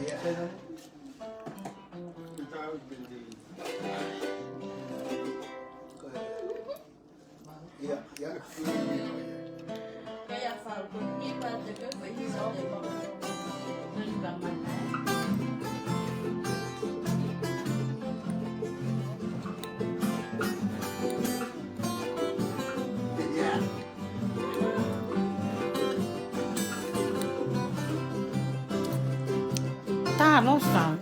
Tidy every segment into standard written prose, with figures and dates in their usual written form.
Kaya fal ko iba de ko iso de mo. Nang Ta lo sa.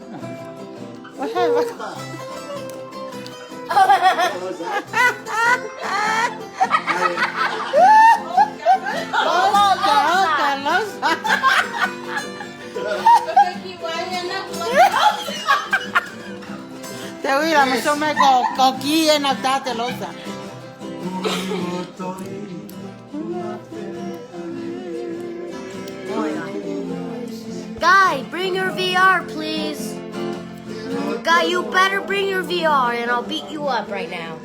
Whatever. Te voy a me some coquí en la tarde losa. Guy, bring your VR, please. Guy, you better bring your VR and I'll beat you up right now.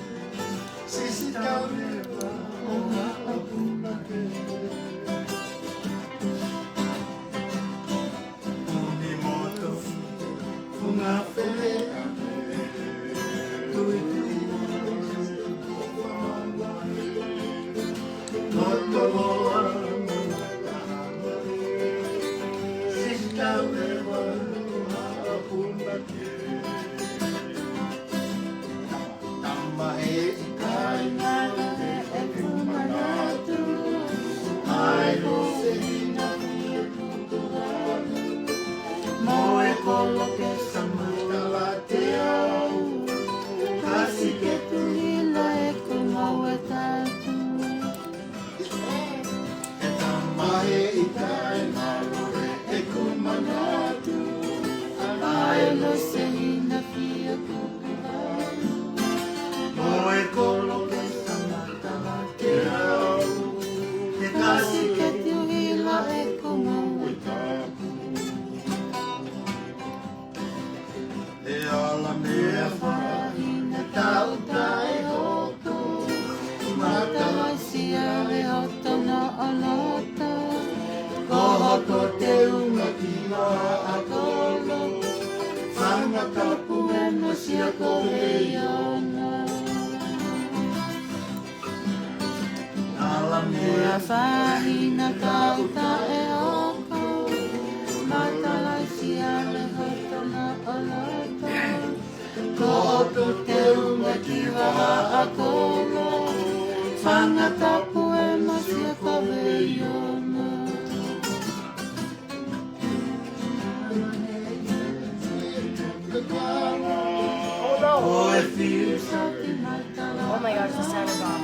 Oh my gosh, the sound is off.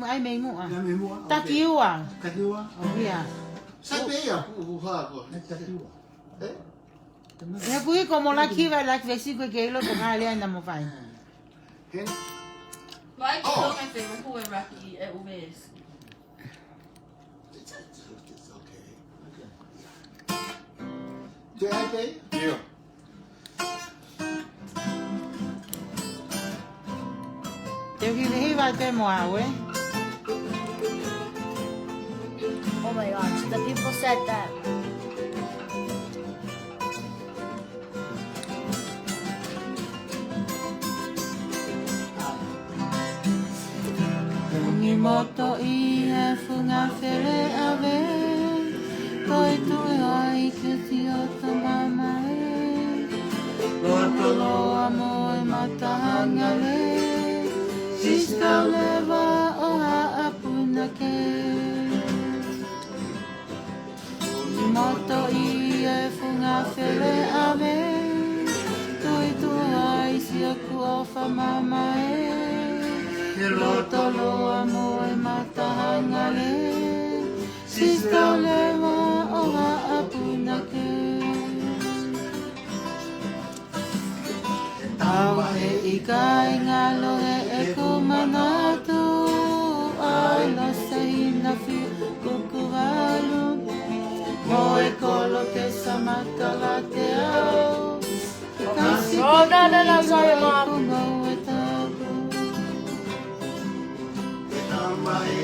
Ai mei mua. Ta kiua. Ta kiua. Oh yeah. Sai peia huhaako. Ya pui como la kiva la vesico que lo con ali ainda mo fai. Vai que tô me fez com o Rocky é o mês. Do I pay? Yeah. Te vi vai te mo awe. Oh my gosh, the people said that. Moto I e funga fere ave Toi tue ai ke tio ta mama e Roto loa mo e matahanga le Siska lewa o haapuna ke Moto I e funga fere ave mama e Loto loa moe matahangale Sista lewa o haapuna ke Tau he ikai ngalo he e ku manatu Ai lo seina fi kukuwalu Moe kolo ke samatala te au Kasi Oh, no, sorry, Mom.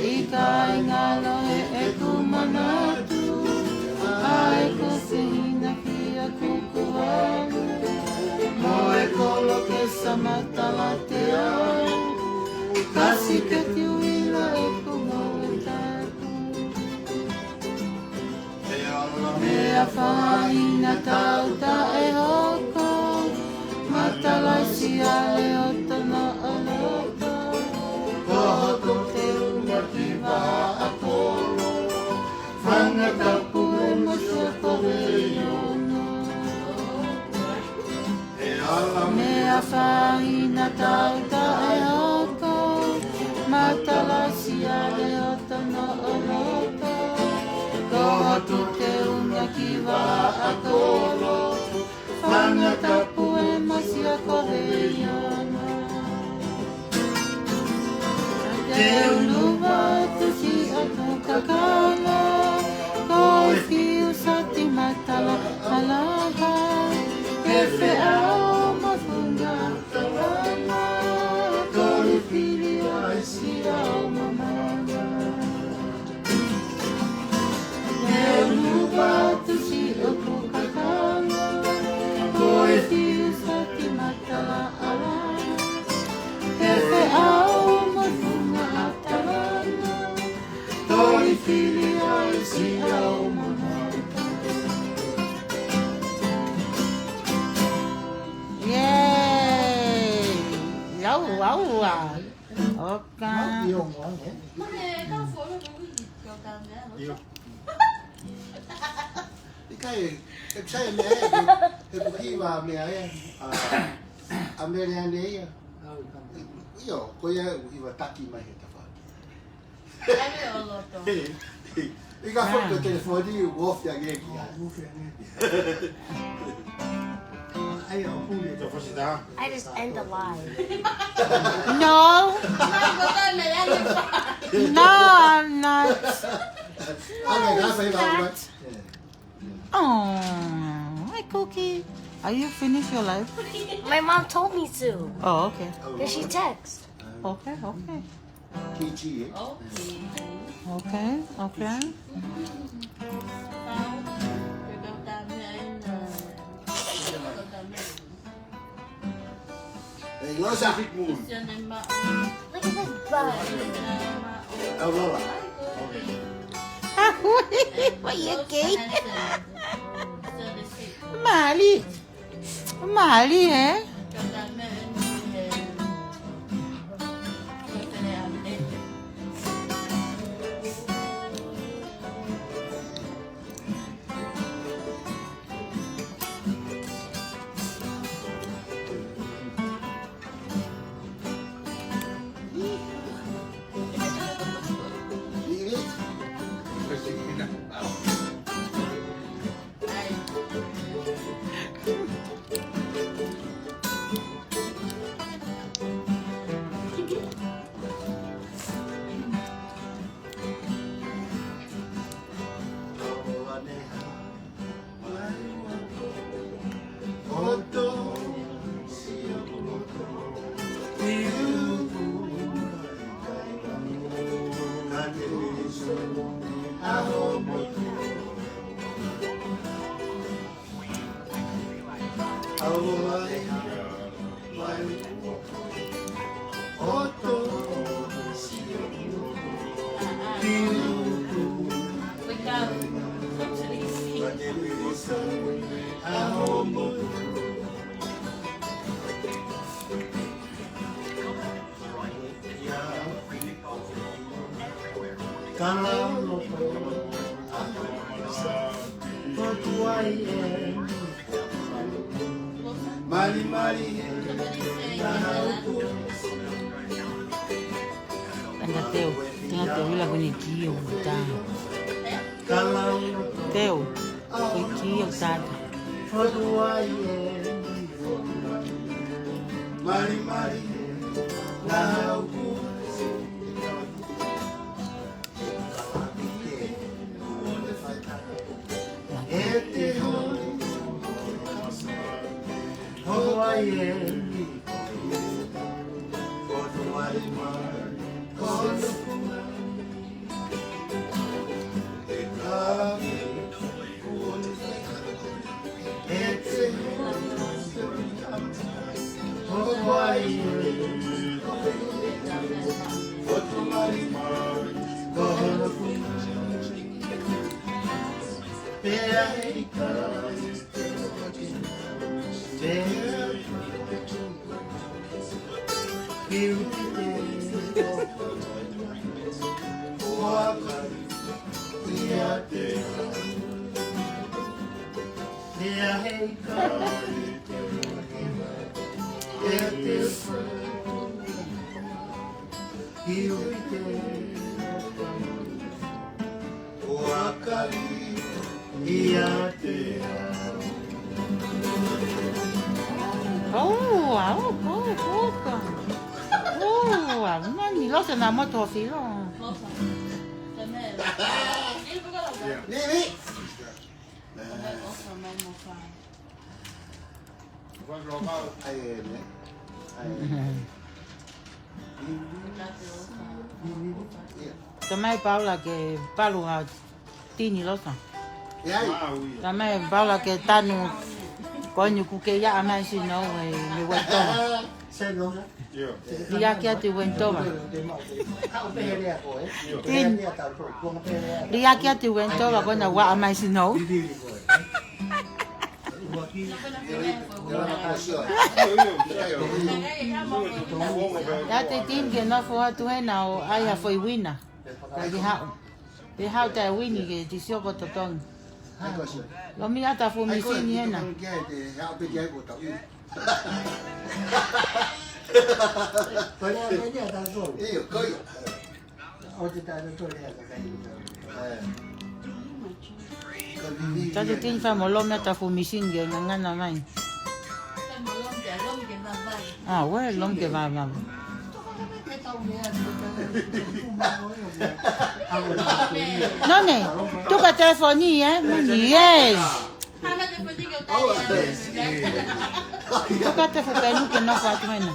Ikai ngalo e ku manatu Ai ko sihina ki a kukuwalu Moe kolo ke samatala te au Kasi ke tiuila e ku mawetaku Mea whaina tau ta e hoko Matalai si ale o tono aloko Kohoko te unga ki wa akolo Whangata pue masia kore iono Mea whaina tau ta e hoko Matalai si ale o tono aloko Kohoko te unga ki wa akolo Whangata pue masia kore iono Te uluwa tu si atu kakala Koi fiu sa ti matala alaha Ke wheao mafunga tawana Koi fili ai si au mamanga Te uluwa tu si atu kakala Koi fiu sa ti matala alaha Ke wheao Toi fili ai si au mamata Yay! Laua! Oka! Mane, ka folo ko ko ka nga. Ikai, sai me he puhi wa me ai. Ameriane ia. Io, ko ia wa taki mai he tafa. Ame o loto. Ika foto telefoni wolf ya ngeki. I just end the live. No! No, I'm not! Oh, hi Cookie. Are you finished your life? My mom told me to. Oh, okay. Because she texts. Okay, okay. Kichi. Okay, okay. Look at this Look Aurora. What you gay? Malie. Malie, eh? Malie, Malie, Teu, tinha teu ila bonitinho, tá? Teu, foi que eu tava. Malie, Malie, Mani, lo se nama tuo filo. Tamai Paula que palu a tini lo sa. Tamai Paula que tanu konyu kuke ya amasi no me wato. Dia kia tu wentova. Dia kia tu wentova kona wa amasi no. Ya te tin que no fue tu enau ai a foi wina. Lagi hau. Be hau te wini ke ti sio ko totong. Lo mi ata fu mi sini ena. Tadi tin fa mo lo mi ata fu mi sini ke ngana mai. Ah, we lom ke va va. Nonne, tu ka telefoni yes. Tu ka telefoni que no fa tu mena.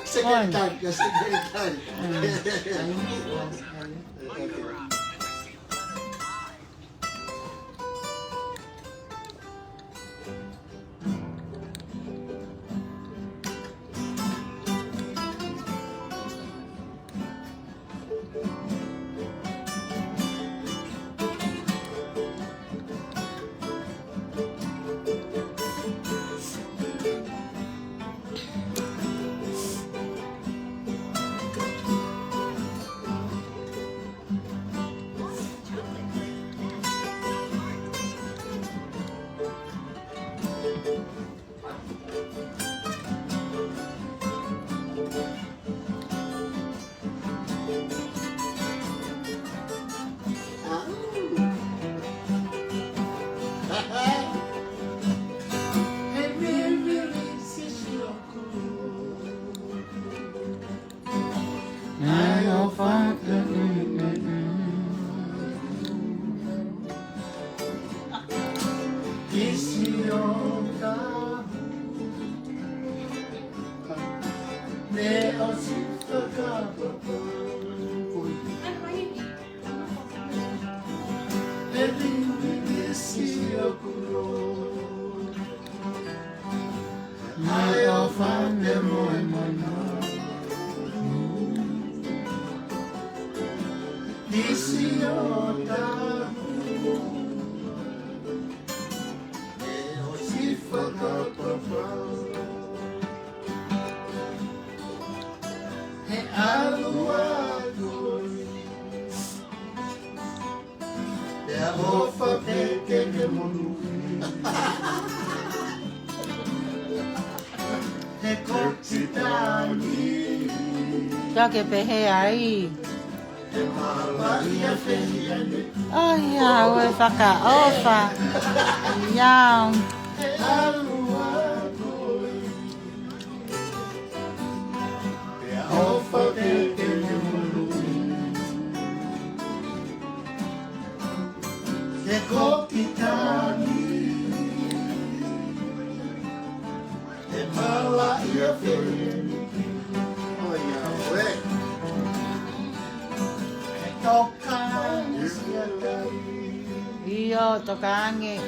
Secretary. Ka ke pehe ai. Oh ia, oe whakaofa. Iau. Iyo, toka ange.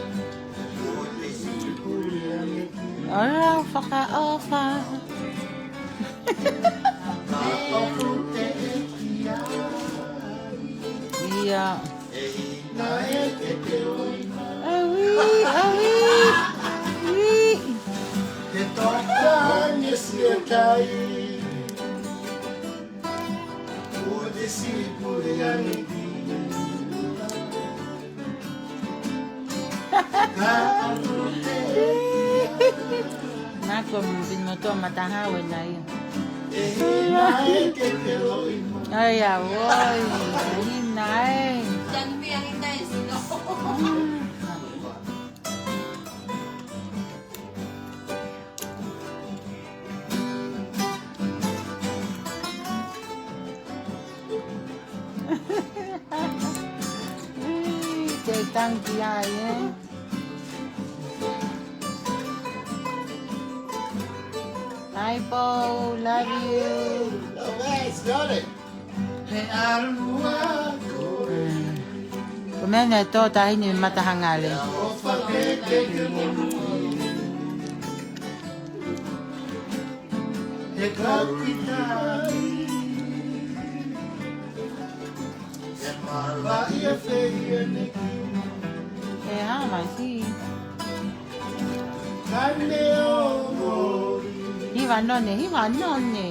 Ora, whakaofa. Iya. Awi, awi. Nako mo matahawan na yun. Ay, awoy. Hinay. Dan biar kita sino. Thank you, Hi, Paul. Love you. Nice, got it. Kumena ito, tayo ni matahangali. Eh, ha, masi. Hiva nonne.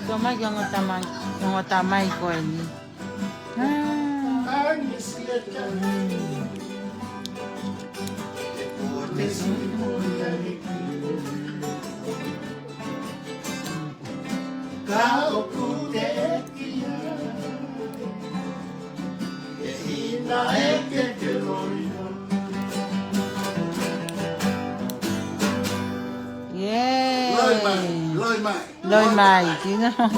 Tomai yang utamai ko ini. Lôi mày chứ không?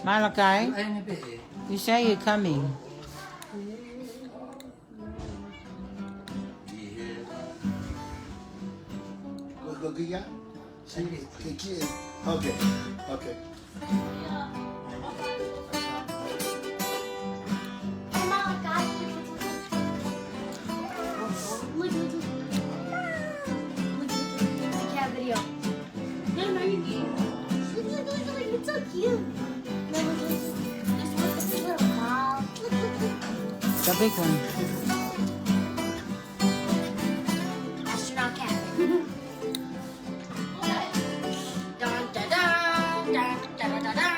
Malakai, you say you're coming. Okay. It's so cute. This little cow. The big one. Astronaut cat. Dun, dun, dun, dun, dun, dun, dun.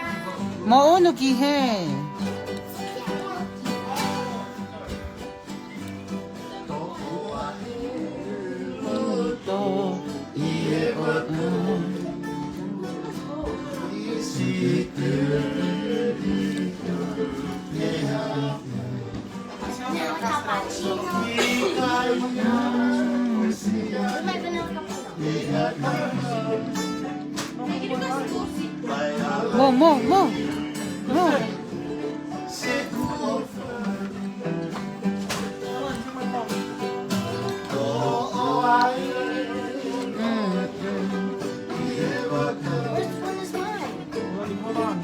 Mauno ki he. Mo. Which one is mine? Hold on.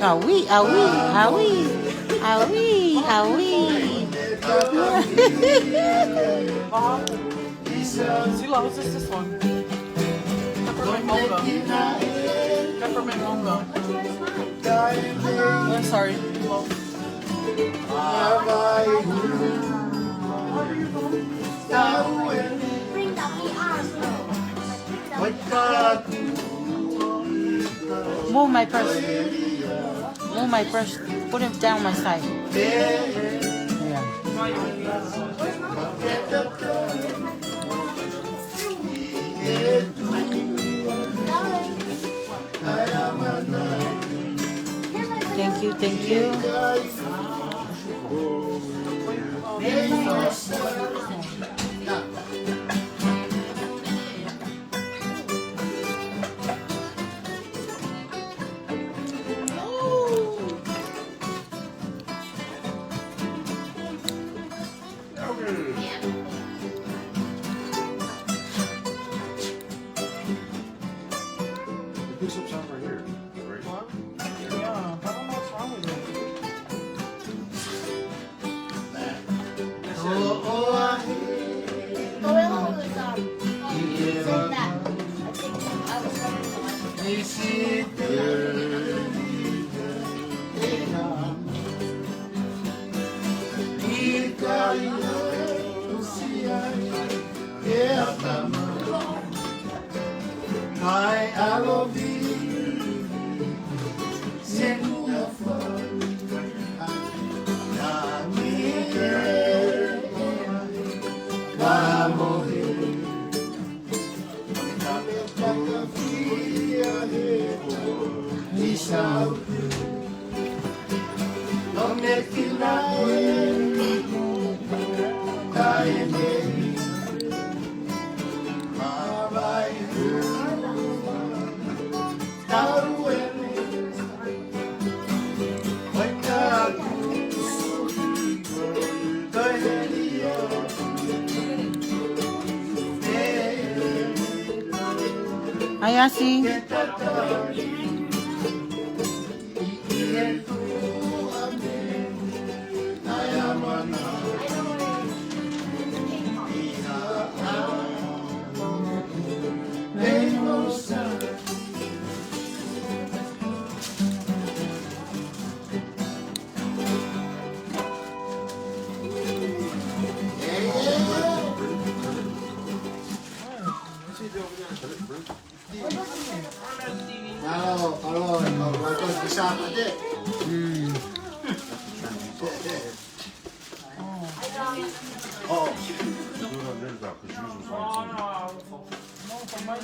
Ah oui, ah oui, ah oui, ah oui, ah oui. Zila, what's this one? Peppermint mocha. Peppermint mocha. I'm sorry. Well, Bring the Move my purse. Move my purse. Put it down my side. Yeah. Thank you, thank you. Pick some sound right here. Right? yeah, I don't know what's wrong with it. Ayasi.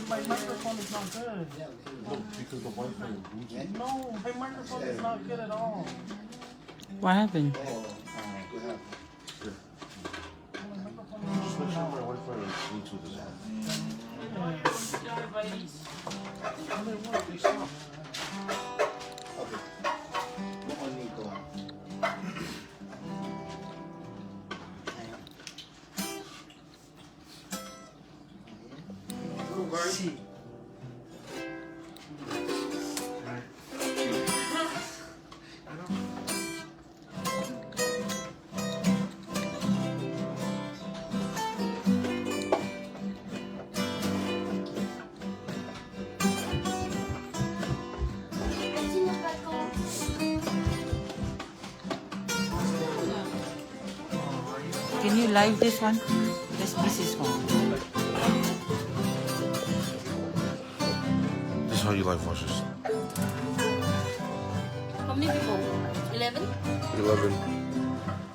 My microphone is not good. Because the Wi-Fi is Bluetooth. No, my microphone is not good at all. What happened? Just make sure my Wi-Fi is Bluetooth is on. Can you live this one? This is one. This is how you live watch this. How many people? 11? 11.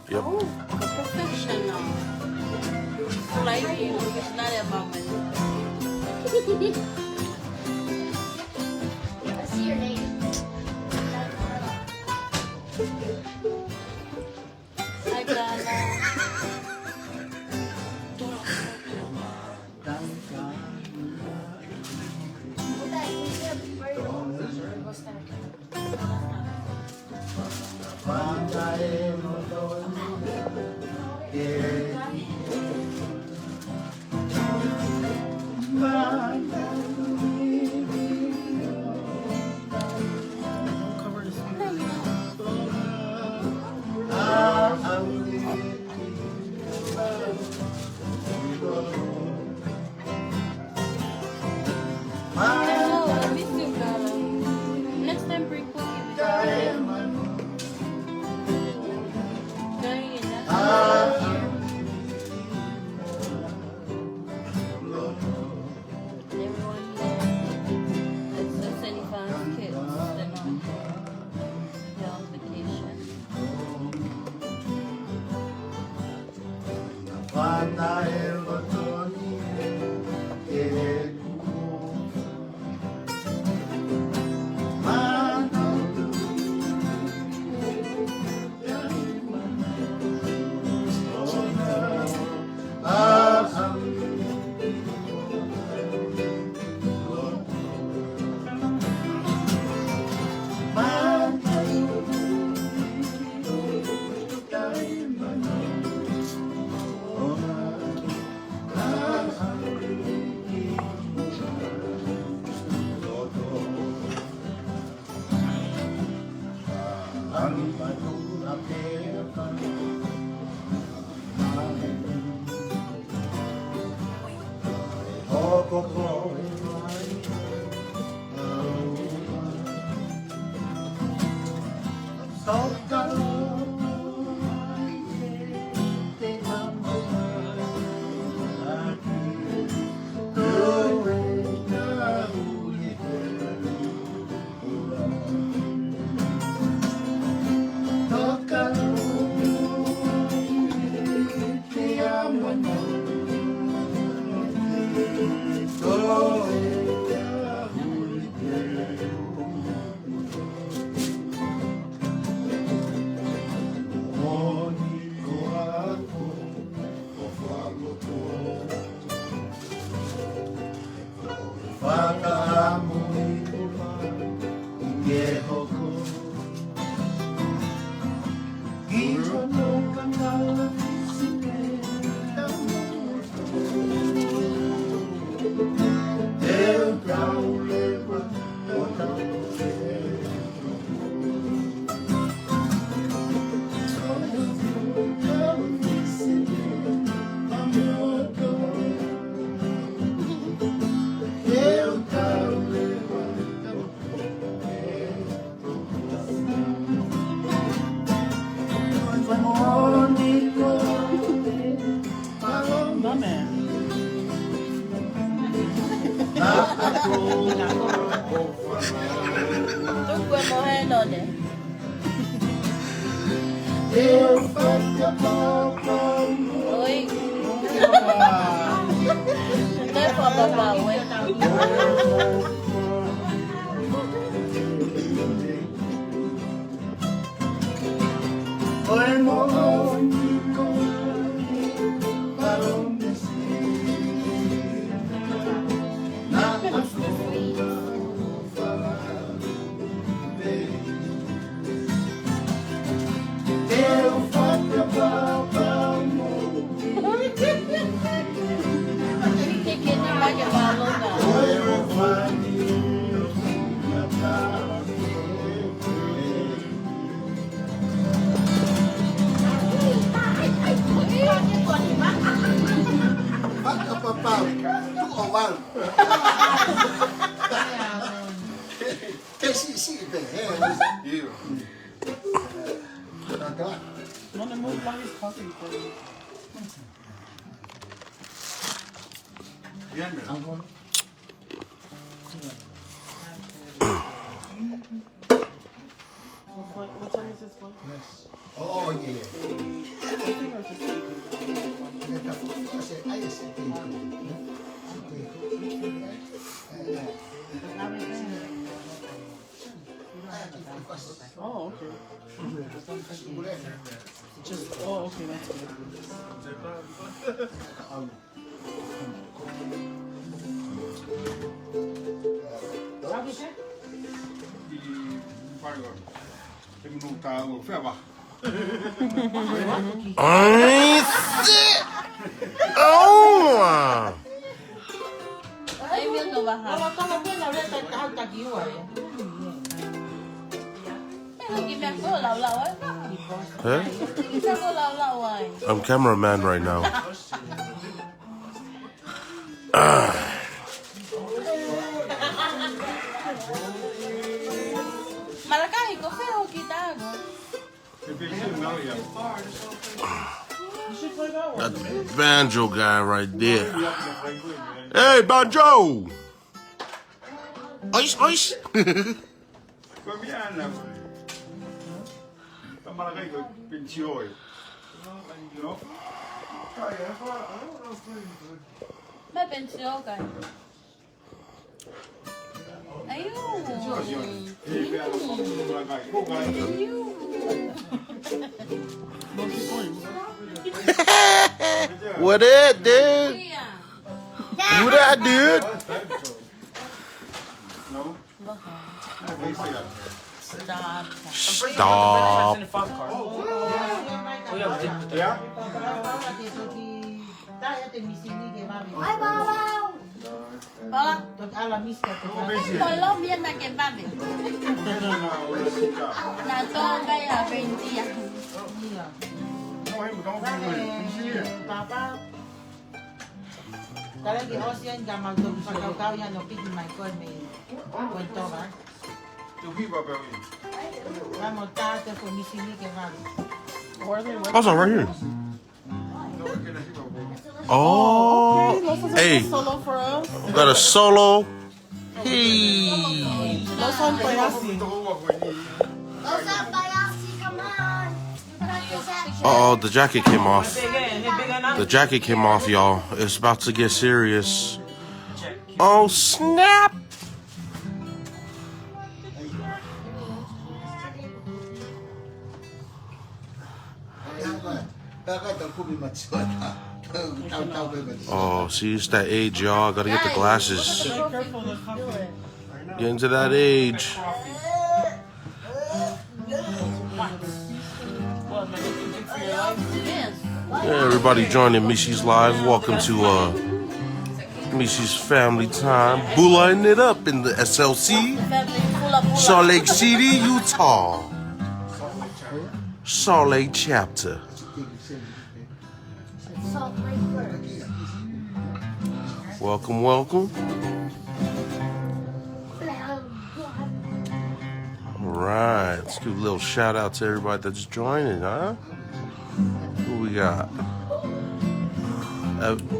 Yep. Oh, professional. Live view is not about money. I see your name. Hi, Gala. What time is this one? Oh, yeah. Oh, okay. Just, oh, okay, that's good. Ai, shit! Oh! Ay, miếng đồ bà hả? Lagi biar aku lau-lau eh. Huh? Bisa aku lau-lau eh. I'm cameraman right now. Malakahi ko feo kita ako. That's the banjo guy right there. Hey, banjo! Ice, ice! May pensyo ka. Ayun. What it, dude? Who that, dude? Stop. Bye, Baba. Hola. Tôi lo biết là cái ba mình. Là tôi đây là bên gì à? Talaga Ocean gamal to sa kau yan no pigi my god may kwento ba? Vamos tate ko misini ke va. How's that right here? Oh, Okay, hey, solo for us. got a solo. Hey. Los son payasi. Uh-oh, the jacket came off. The jacket came off, y'all. It's about to get serious. Oh, snap. Oh, see, it's that age, y'all. Gotta get the glasses. Get into that age. Yeah, everybody joining Mishi's live. Welcome to Mishi's family time. Bullaing it up in the SLC. Salt Lake City, Utah. Salt Lake chapter. Welcome, welcome. All right, let's give a little shout out to everybody that's joining, huh? Who we got?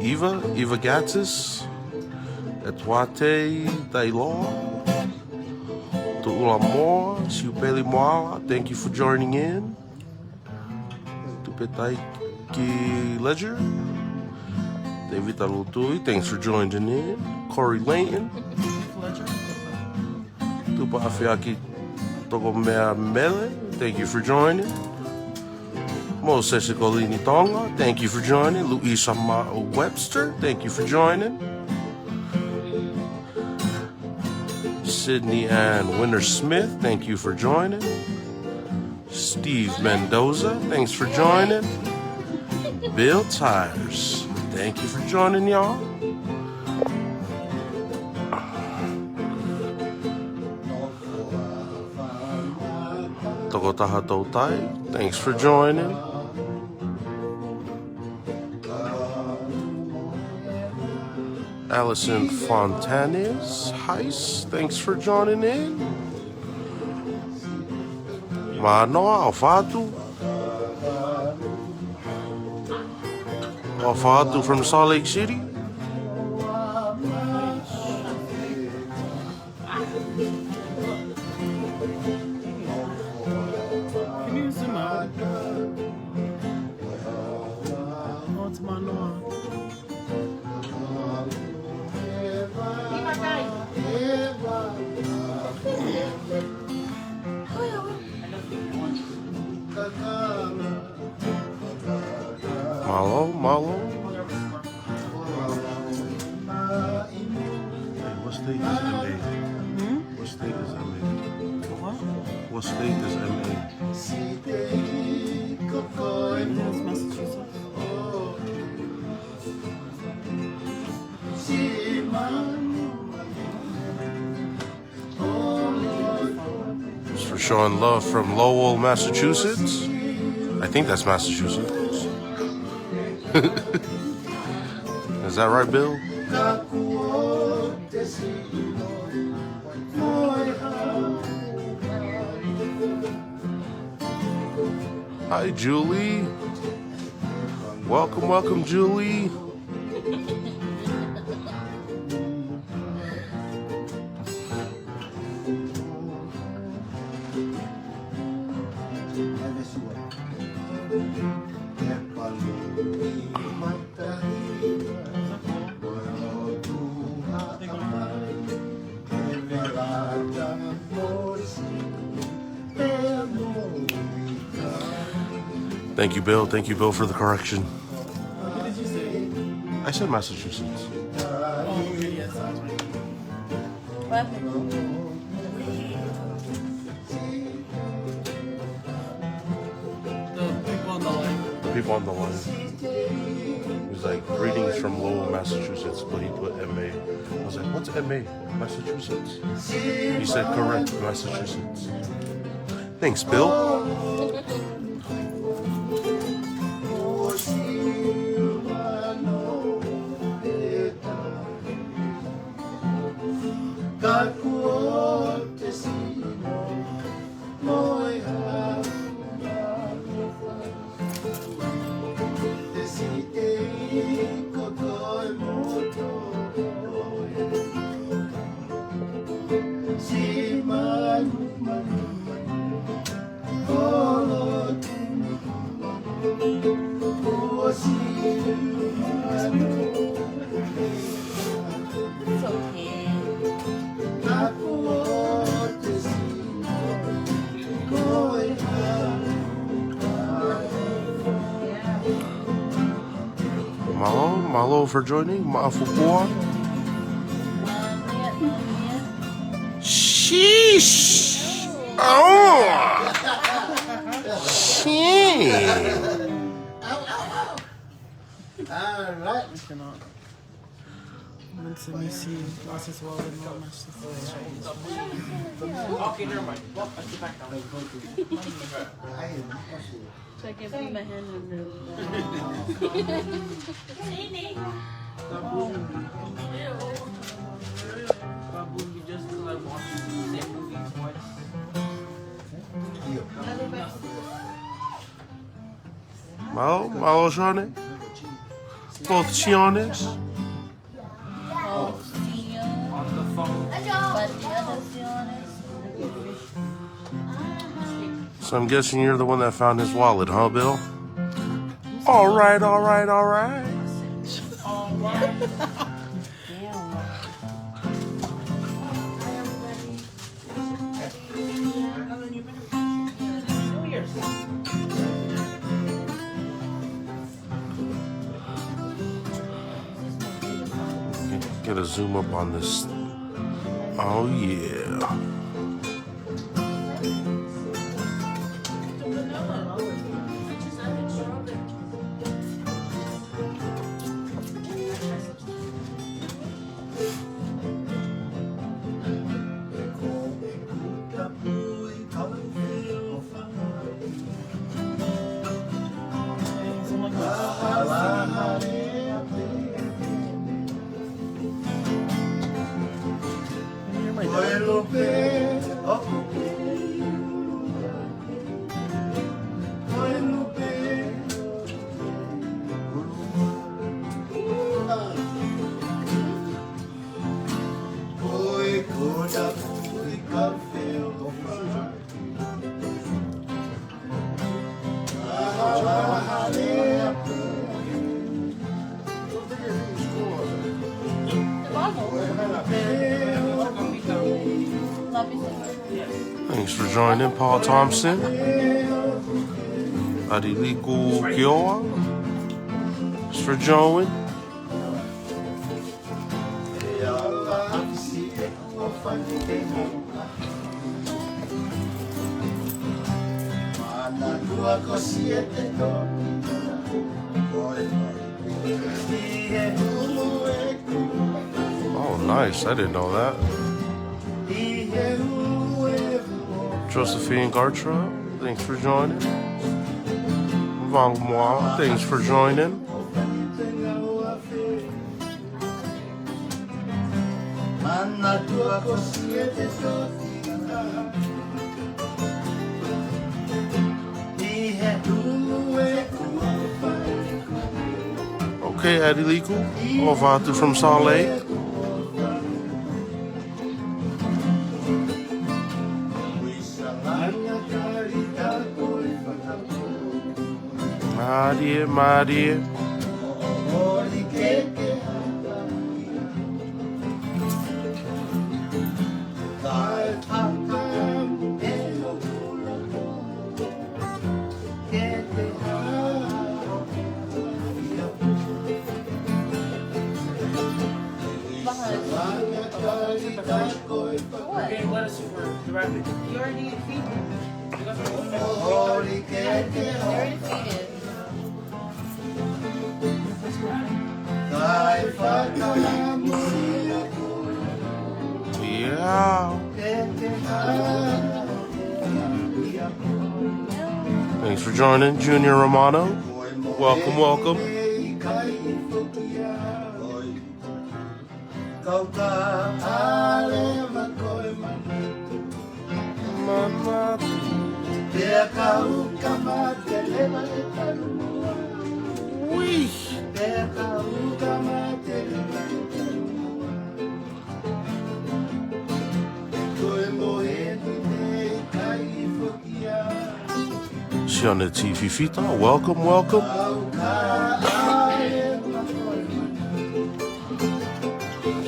Eva Gattis, Etwate Taylor, Tuulamor, Siupeli Moala, thank you for joining in. Tupetaiki Ledger, David Alutui, thanks for joining in. Corey Layton, Tupa Afiaki Togomea Mele, thank you for joining. Moses Golini Tonga, thank you for joining. Louisa Webster, thank you for joining. Sydney Ann Winter Smith, thank you for joining. Steve Mendoza, thanks for joining. Bill Tires, thank you for joining, y'all. Togotaha Totai, thanks for joining. Allison Fontanes, Heiss, thanks for joining in. Manoa, Oatu. Oatu from Salt Lake City. Can you zoom out? Oh, it's Manoa. Malo. Hey, what state is MA? What state is MA? What state is MA? Yes, Massachusetts. Just for showing love from Lowell, Massachusetts. I think that's Massachusetts. Is that right, Bill? Hi, Julie. Welcome, Julie. Thank you, Bill. Thank you, Bill, for the correction. What did you say? I said Massachusetts. Oh, okay, yes, that's right. The people on the line. The people on the line. He was like, greetings from Lowell, Massachusetts, but he put MA. I was like, what's MA? Massachusetts? He said, correct, Massachusetts. Thanks, Bill. It's okay. Malo for joining. Ma'afupua. Sheesh. Oh. Shit. All right. I cannot. When Semisi lost his wallet and all my stuff. Okay, never mind. Well, let's get back down. So I can put my hand on the. Baboon, you just like watching the same movie twice. Malo joining. Both Chiones. Oh, Sion. On the phone. But the other Sion is. So I'm guessing you're the one that found his wallet, huh, Bill? All right, all right, all right. Get a zoom up on this. Oh yeah. Thanks for joining, Paul Thompson. Adiliku Kioa. Thanks for joining. Oh, nice. I didn't know that. Josephine Gartra, thanks for joining. Vang Moi, thanks for joining. Okay, Adiliku, Oatu from Salt Lake. My dear. Okay, let us for directly. You already defeated. You Already defeated. Yeah. Thanks for joining, Junior Romano. Welcome, welcome. Kau tak boleh She on the TV fita. Welcome, welcome.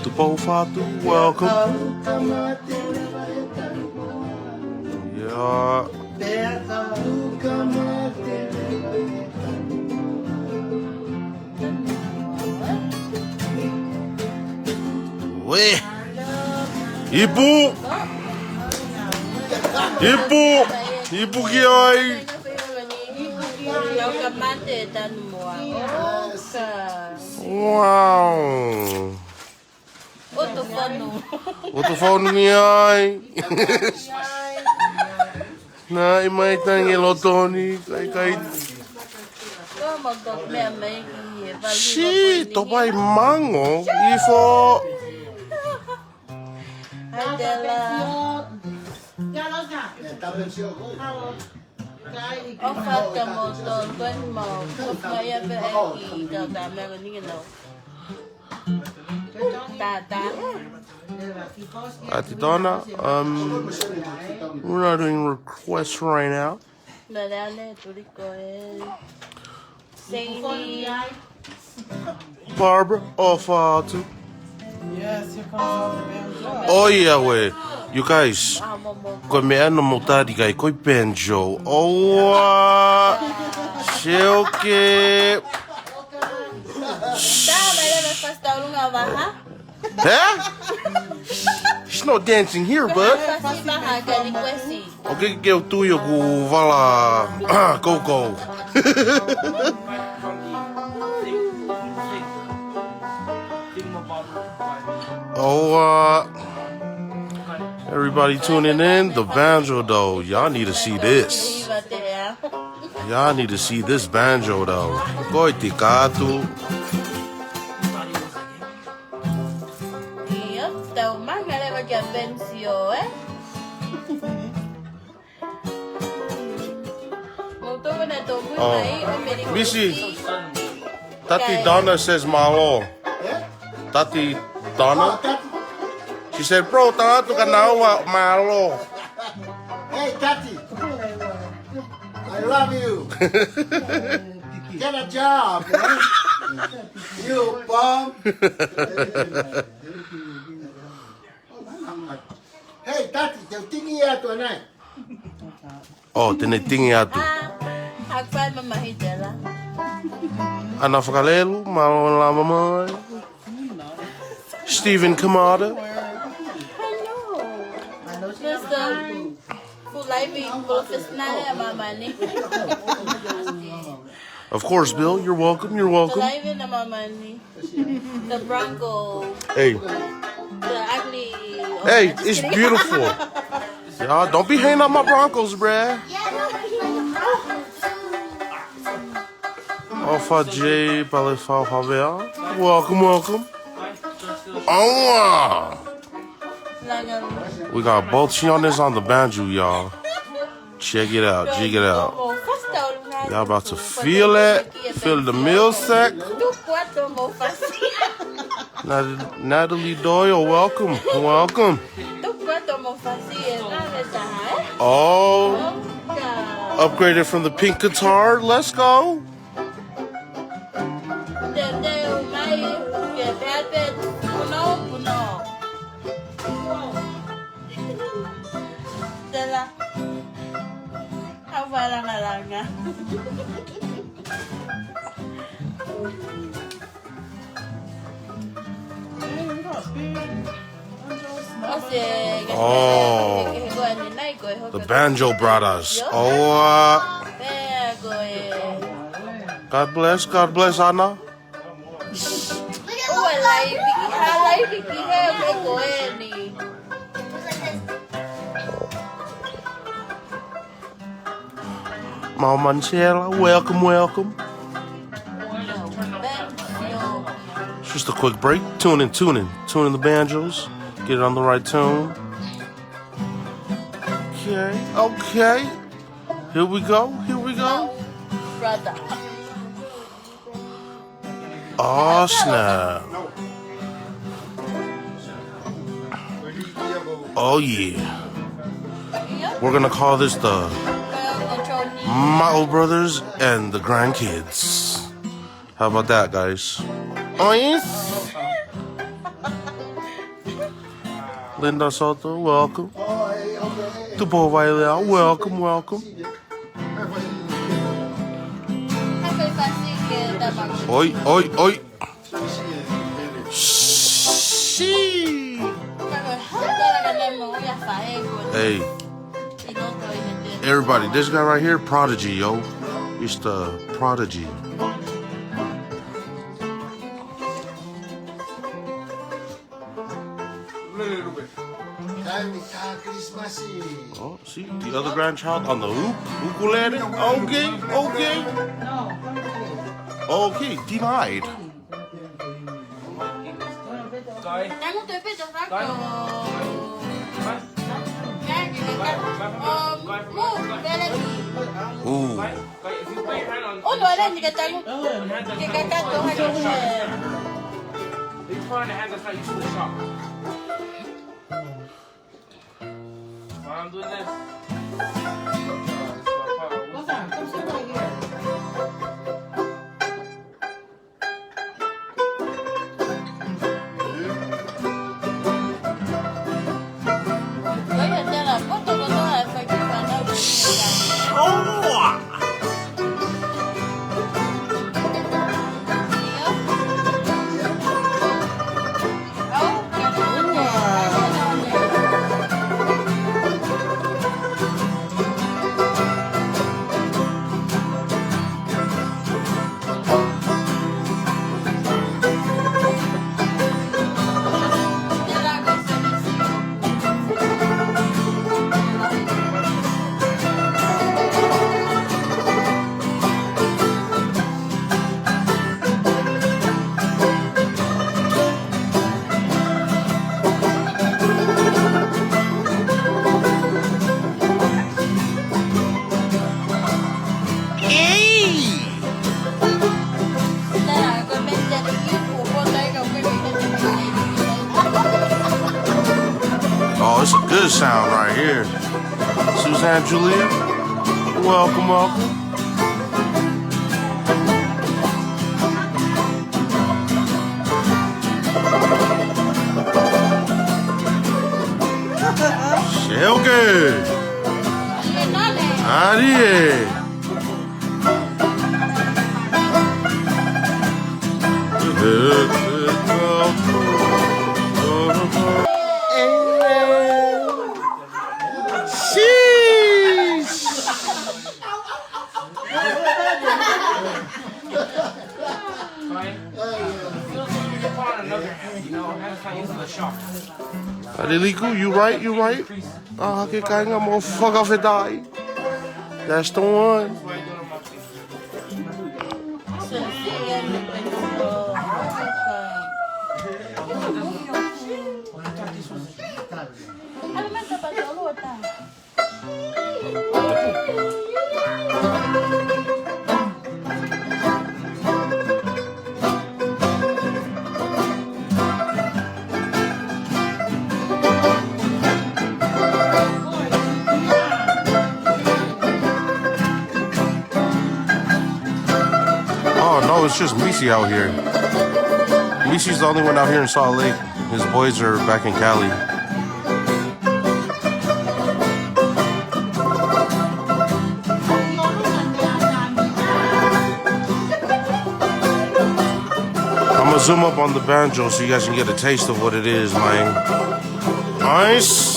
Kapau Fatu, welcome. Yeah. Weh. Ibu. Ibu. Ibu kiai. Wow. Otofono kiai. Na imai tangi lotoni kai. Si, topai mango ifo. Atidona, we're not doing requests right now. Barbara, Oatu. Yes, here comes all the banjo. Oh yeah, wait. You guys, ko me ano motari kai koi banjo. Oh, shilke. Huh? She's not dancing here, bud. Okay, que eu tuyo go vala go. Oh, everybody tuning in. The banjo though, y'all need to see this. Y'all need to see this banjo though. Koi tikatu. Oh, Misi, Tati Donna says malo. Tati Donna, she said, bro, tanto kanawa malo. Hey, Tati. I love you. Get a job, man. You bum. Hey, Tati, teu tingi atu anai. Oh, tene tingi atu. Ana whakalelu, malo la mamai. Stephen Kamada. Of course, Bill, you're welcome, you're welcome. The Bronco. Hey. The ugly. Hey, it's beautiful. Y'all, don't be hating on my Broncos, bruh. Alpha J, Balefal Havel. Welcome. Oh, we got both Shionis on the banjo, y'all. Check it out, jig it out. Y'all about to feel it. Feel the meal sack. Natalie Doyle, welcome. Oh, upgraded from the pink guitar. Let's go. Oh, the banjo brought us. Oh, God bless, Anna. Mama Manchela, welcome. Just a quick break. Tuning the banjos. Get it on the right tune. Okay. Here we go. Brother. Oh, snap. Oh, yeah. We're gonna call this the Mao brothers and the grandkids. How about that, guys? Oh, yes. Linda Soto, welcome. Tupo Vailea, welcome. Oi. Shee. Hey. Everybody, this guy right here, Prodigy, yo. He's the Prodigy. Oh, see, the other grandchild on the ukulele. Okay, denied. Ooh. While I'm doing this. Oh, it's a good sound right here. Suzanne Julia, welcome. Okay. Nadie. Adeliku, you right? Ah, okay, kaya nga mo fuck off it die. That's the one. Oh, it's just Semisi out here. Semisi's the only one out here in Salt Lake. His boys are back in Cali. I'm gonna zoom up on the banjo so you guys can get a taste of what it is, man. Nice.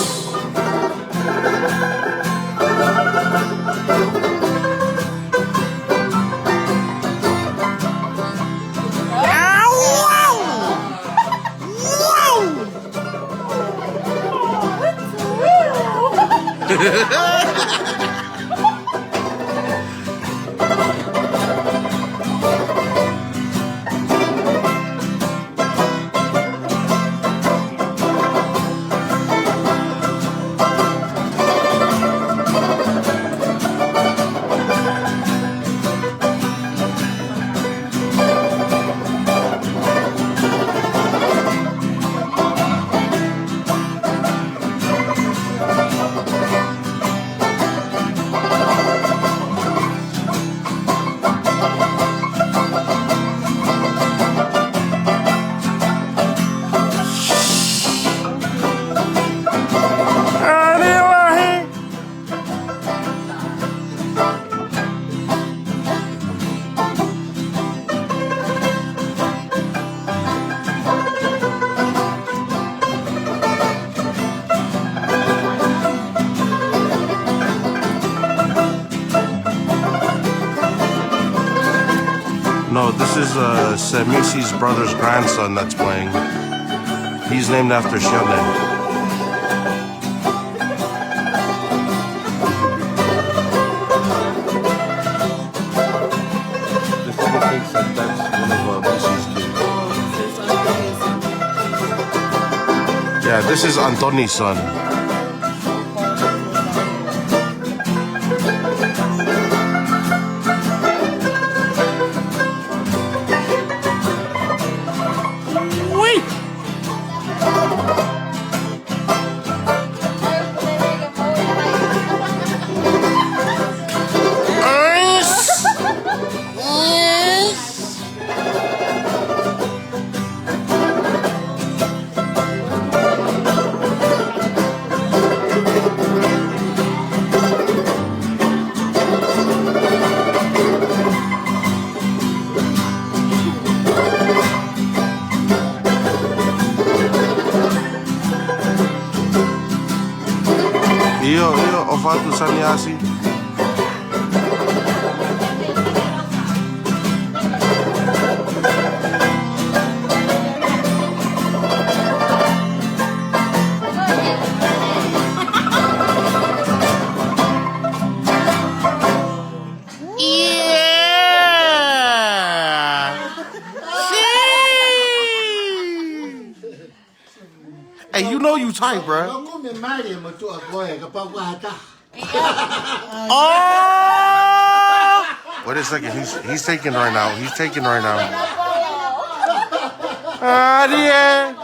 is Semisi's brother's grandson that's playing. He's named after Shane. Yeah, this is Antoni's son. Wait! Io, ho fatto sannyasi. Hey, you know you tight, bro. Oh! Wait a second, he's taking right now. He's taking right now. Yeah.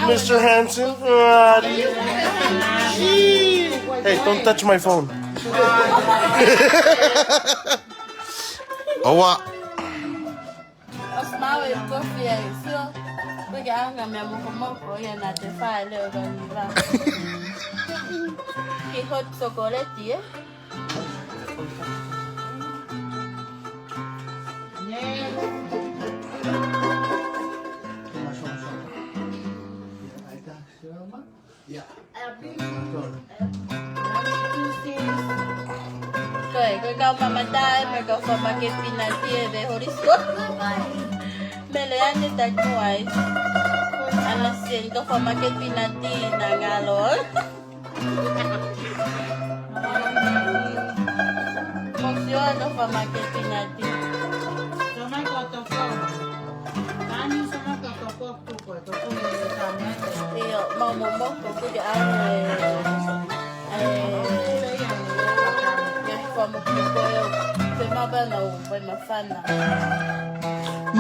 Mr. Hanson. Hey, don't touch my phone. Oatu. Kau mamadai, mereka pemakai pinati de horizon. Melean ni tak kuai. Alasin kau pemakai pinati nangalor. Maksudnya kau pemakai pinati. Iyo, mau kau di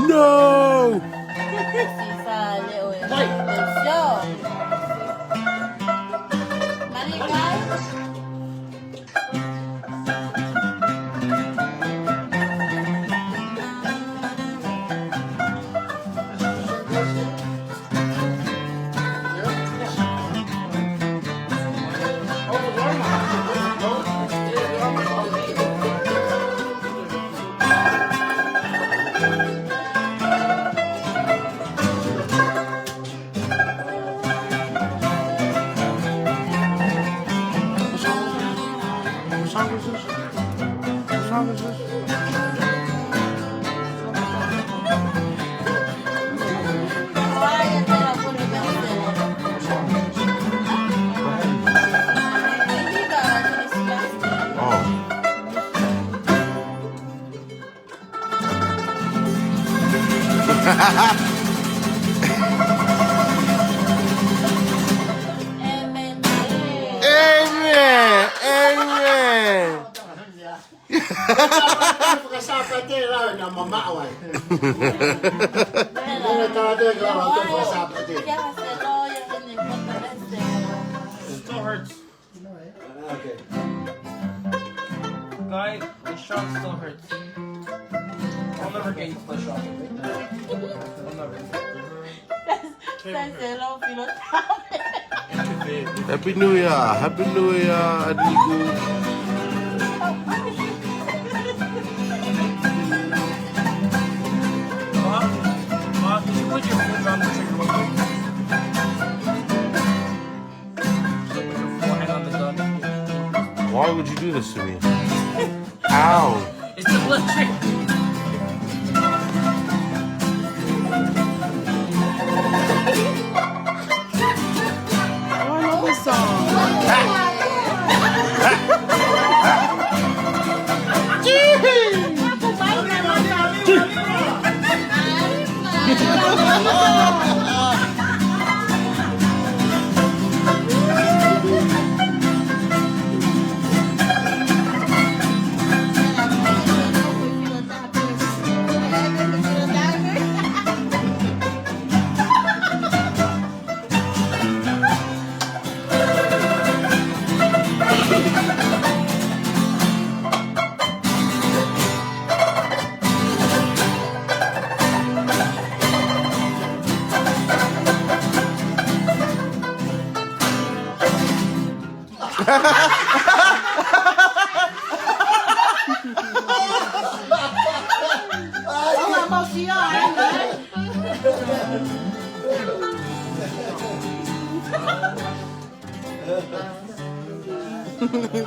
No! It still hurts. Okay. Guy, the shot still hurts. I'll never get you to play shopping. I'll never. Happy New Year! Happy New Year, Adigo! Mom, can you put your foot on the trigger real quick? Put your forehead on the gun. Why would you do this to me? Ow! It's the blood trigger. Oh, I love this song.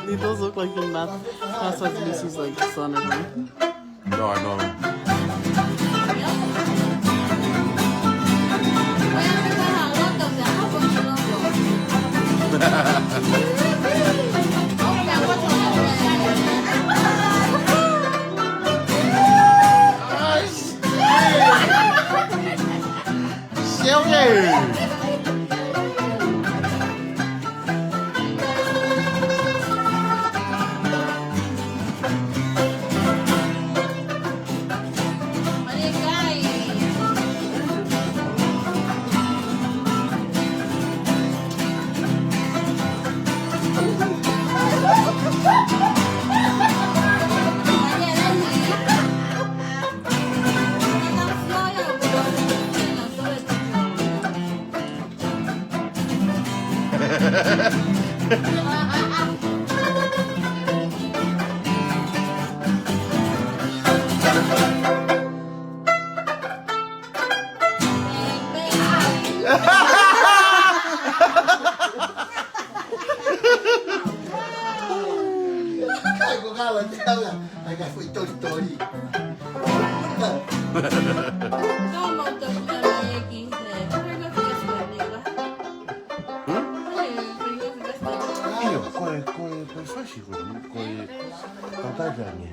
He does look like him. That's like Lucy's like son or something. No, I know. Coi fasi, coi tantaggiani.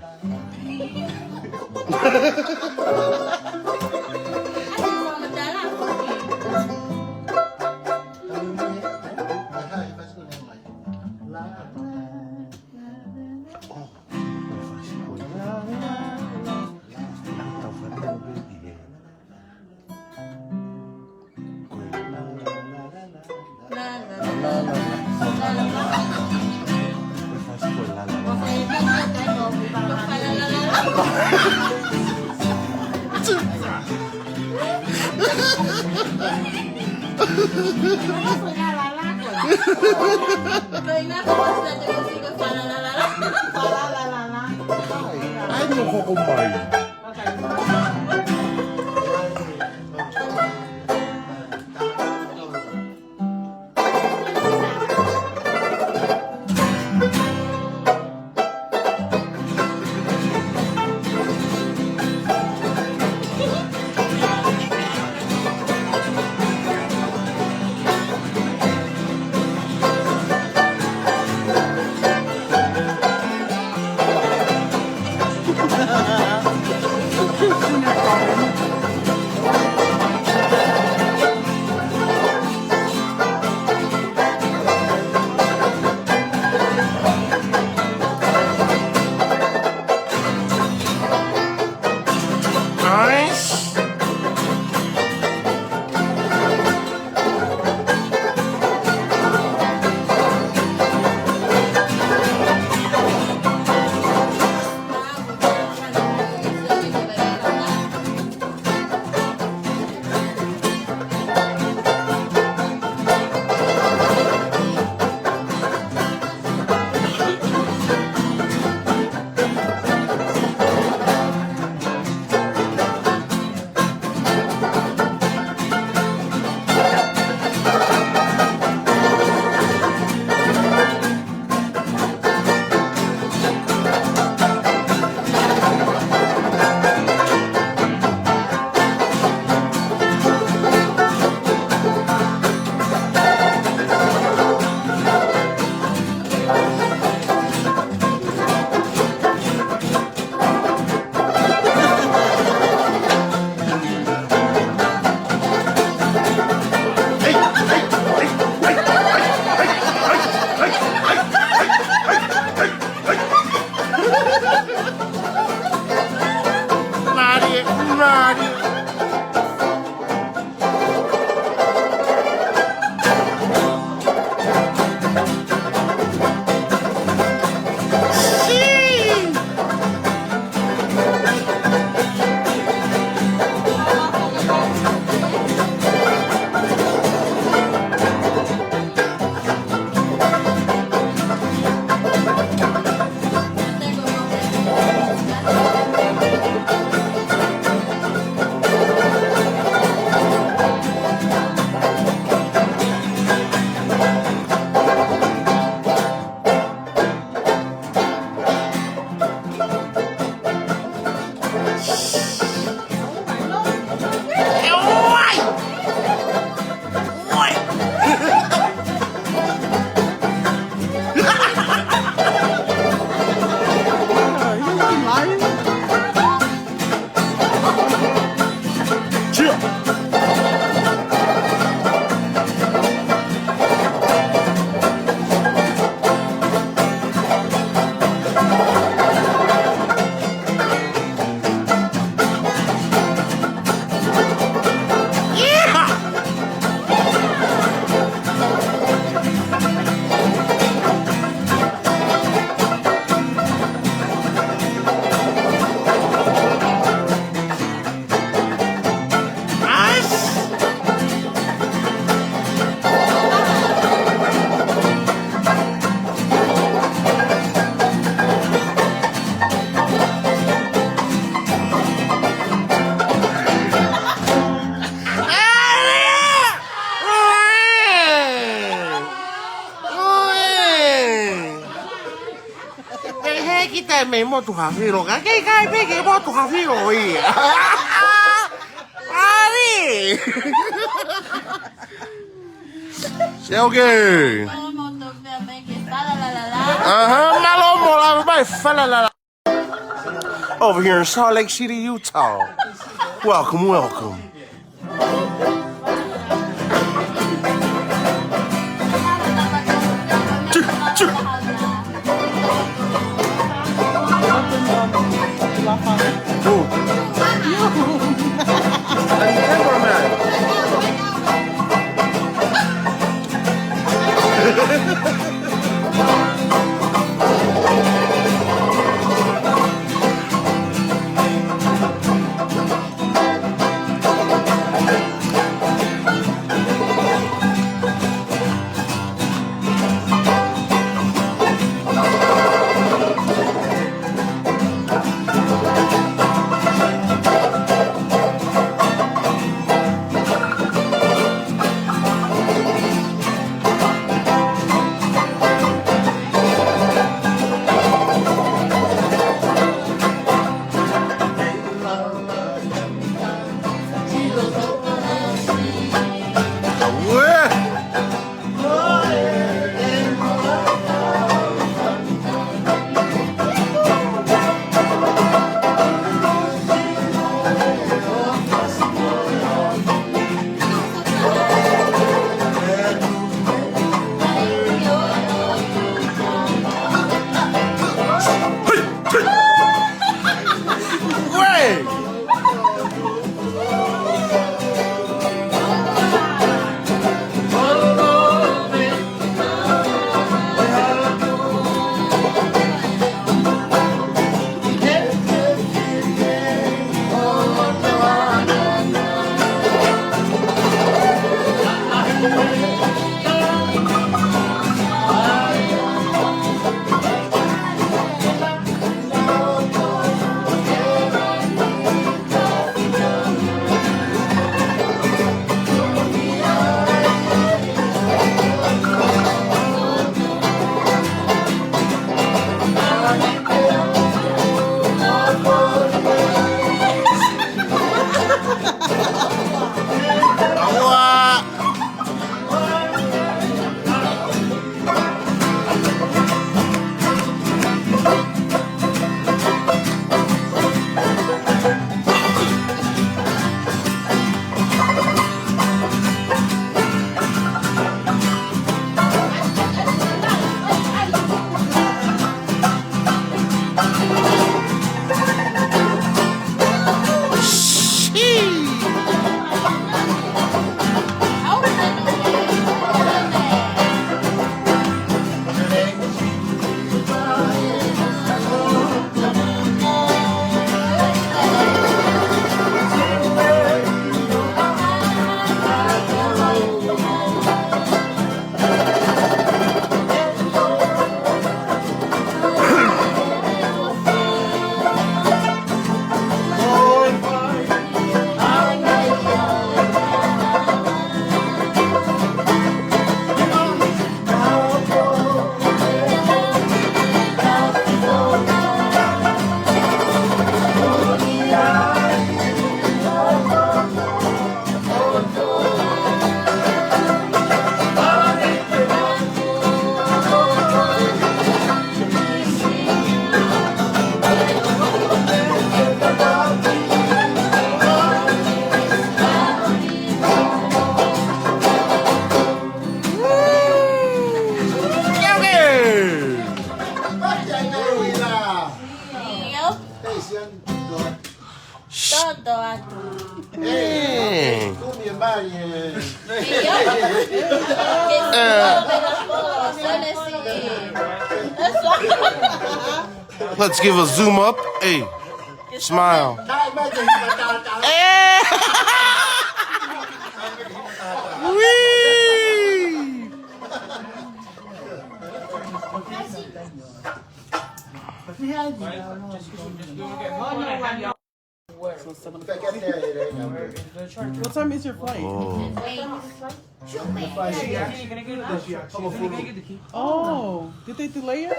Ay, no ko kumain. kita me mo tu hafiro ka ke kai pe ke mo tu hafiro i. Ari. Okay. Malomo la vai fala la. Over here in Salt Lake City, Utah. Welcome, welcome. Let's give a zoom up. Hey, smile. Hey. till 7 If I o'clock. get there, it ain't no good. What time is your flight? Oh. Oh, did they delay it?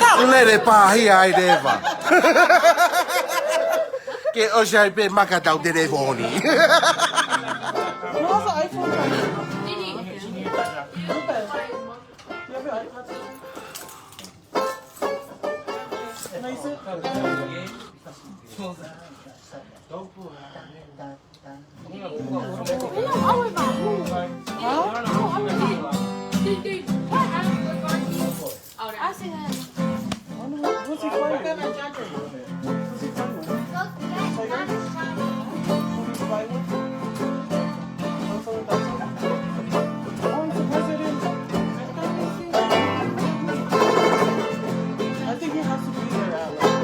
Taulere pahi ai rewa. Ke o sai pe makatau telefoni. No, it's an iPhone charger. You have your iPad? Nice it? What's he flying? What's he flying with? Tiger? Want me to buy one? Want some of that one? Oh, he's a president. I think he has to be there at like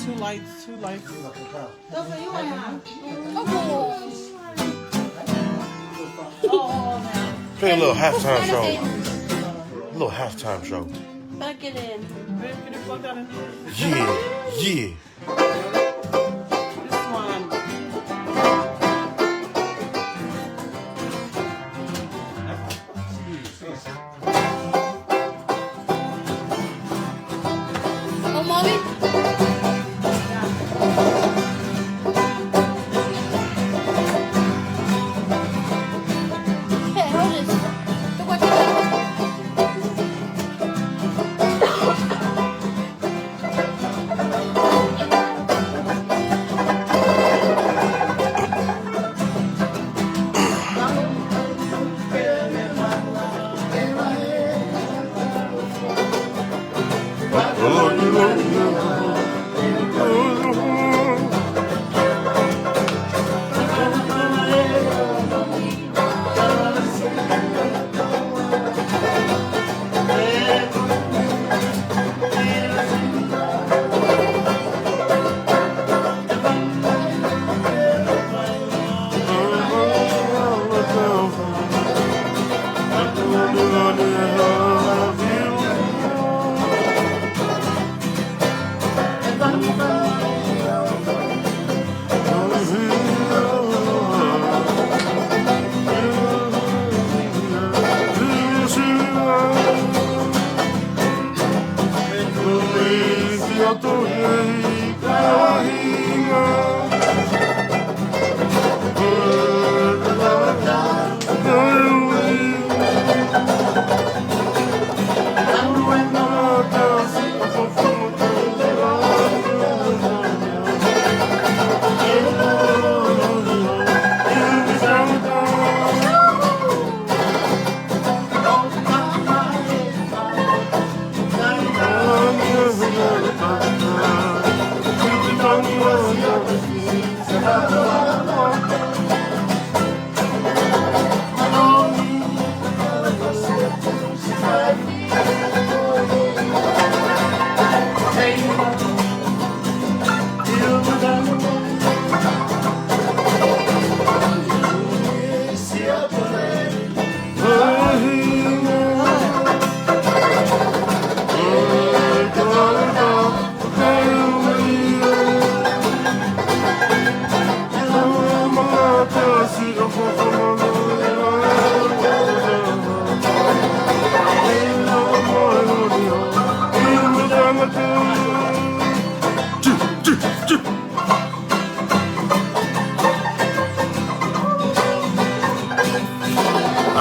2 lights. Play a little halftime show. A little halftime show. Back it in. Babe, can you plug that in? Yeah. This one. Oh, mommy. Hey, hold this. Look what you got.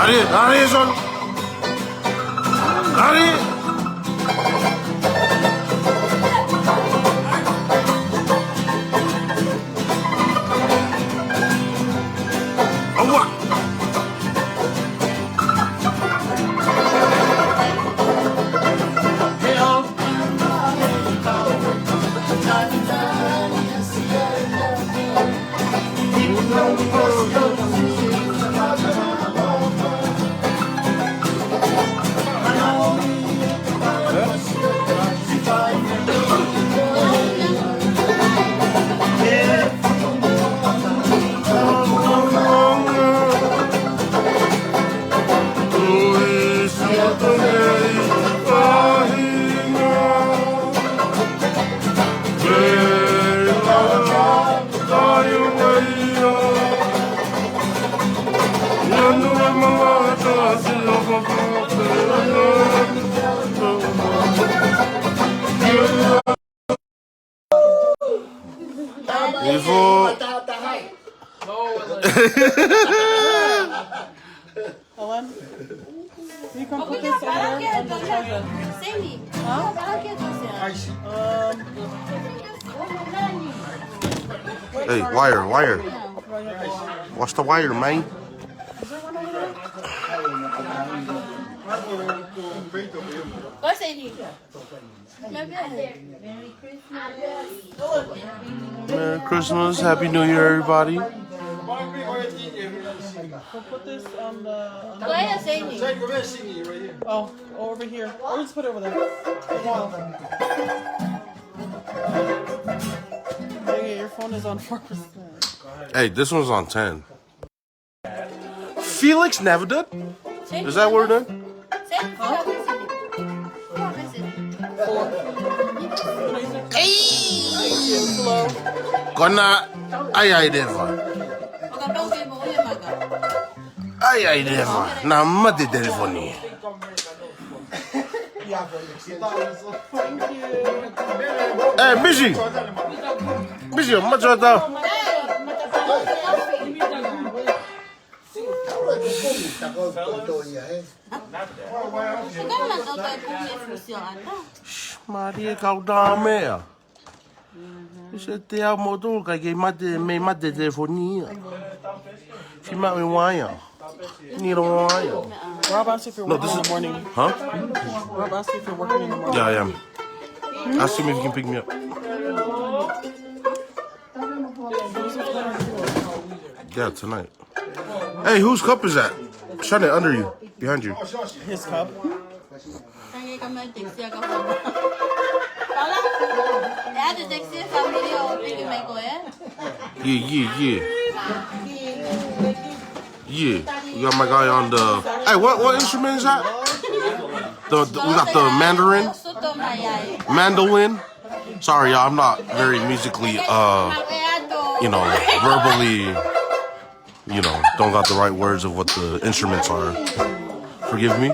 Nari, son. Nari. Awa. Ellen, you come put this on the charger. Semi. Huh? Hey, wire. Watch the wire, man. What's Semi? Merry Christmas, Happy New Year, everybody. We'll put this on the. Where's Semi? Oh, over here. Or just put it over there. Yeah, your phone is on 4%. Hey, this one's on 10. Felix Navidad? Is that what we're doing? Slow. Kona ay deva. Ay deva. Na mati telefoni. Hey, busy. Busy, much better. Marie kau dah mea. Se te au motor ka ke mate telefonia. Si ma me waya. Ni ro waya. Rob asked if you're working in the morning. Huh? Rob asked if you're working in the morning. Yeah, I am. Ask him if he can pick me up. Yeah, tonight. Hey, whose cup is that? Shut it under you, behind you. His cup. Yeah. We got my guy on the. Hey, what instrument is that? We got the mandolin. Sorry, y'all, I'm not very musically, verbally, don't got the right words of what the instruments are. Forgive me.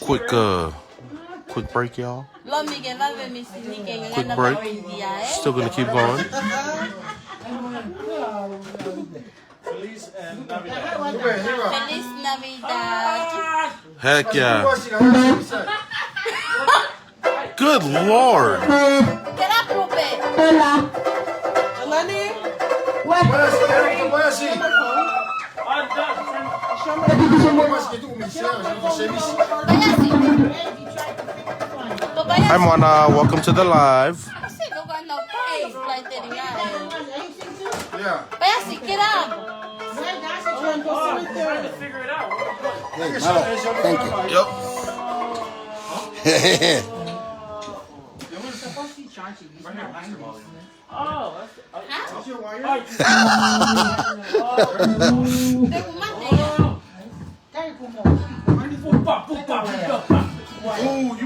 Quick break, y'all. Quick break. Still gonna keep going. Feliz Navidad. Heck yeah. Good Lord. Get up, Rupe. Eleni? Hi, Mana. Welcome to the live. Get up. Figure it out. Thank you. Yep. Oh, you